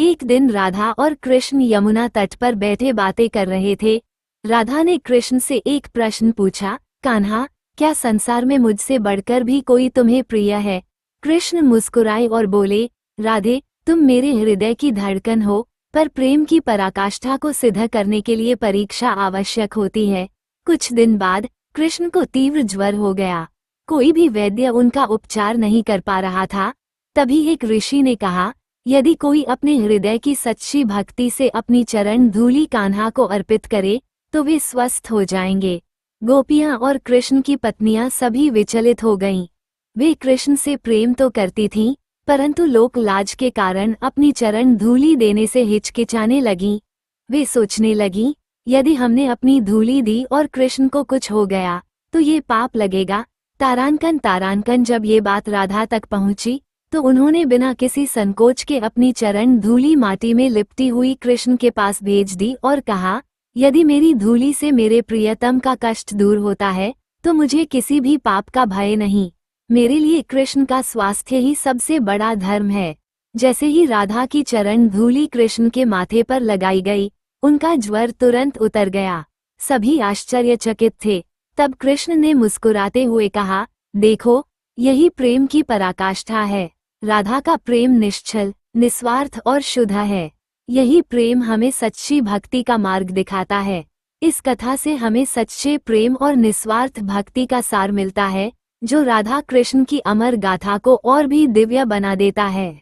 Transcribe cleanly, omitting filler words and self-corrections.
एक दिन राधा और कृष्ण यमुना तट पर बैठे बातें कर रहे थे। राधा ने कृष्ण से एक प्रश्न पूछा, कान्हा, क्या संसार में मुझसे बढ़कर भी कोई तुम्हें प्रिय है? कृष्ण मुस्कुराए और बोले, राधे, तुम मेरे हृदय की धड़कन हो, पर प्रेम की पराकाष्ठा को सिद्ध करने के लिए परीक्षा आवश्यक होती है। कुछ दिन बाद कृष्ण को तीव्र ज्वर हो गया। कोई भी वैद्य उनका उपचार नहीं कर पा रहा था। तभी एक ऋषि ने कहा, यदि कोई अपने हृदय की सच्ची भक्ति से अपनी चरण धूलि कान्हा को अर्पित करे तो वे स्वस्थ हो जाएंगे। गोपियां और कृष्ण की पत्नियां सभी विचलित हो गईं। वे कृष्ण से प्रेम तो करती थीं, परंतु लोक लाज के कारण अपनी चरण धूलि देने से हिचकिचाने लगीं। वे सोचने लगीं, यदि हमने अपनी धूलि दी और कृष्ण को कुछ हो गया तो ये पाप लगेगा। तारांकन तारांकन जब ये बात राधा तक पहुंची तो उन्होंने बिना किसी संकोच के अपनी चरण धूलि माटी में लिपटी हुई कृष्ण के पास भेज दी और कहा, यदि मेरी धूलि से मेरे प्रियतम का कष्ट दूर होता है तो मुझे किसी भी पाप का भय नहीं। मेरे लिए कृष्ण का स्वास्थ्य ही सबसे बड़ा धर्म है। जैसे ही राधा की चरण धूलि कृष्ण के माथे पर लगाई गई, उनका ज्वर तुरंत उतर गया। सभी आश्चर्यचकित थे। तब कृष्ण ने मुस्कुराते हुए कहा, देखो, यही प्रेम की पराकाष्ठा है। राधा का प्रेम निश्चल, निस्वार्थ और शुद्ध है। यही प्रेम हमें सच्ची भक्ति का मार्ग दिखाता है। इस कथा से हमें सच्चे प्रेम और निस्वार्थ भक्ति का सार मिलता है, जो राधा कृष्ण की अमर गाथा को और भी दिव्य बना देता है।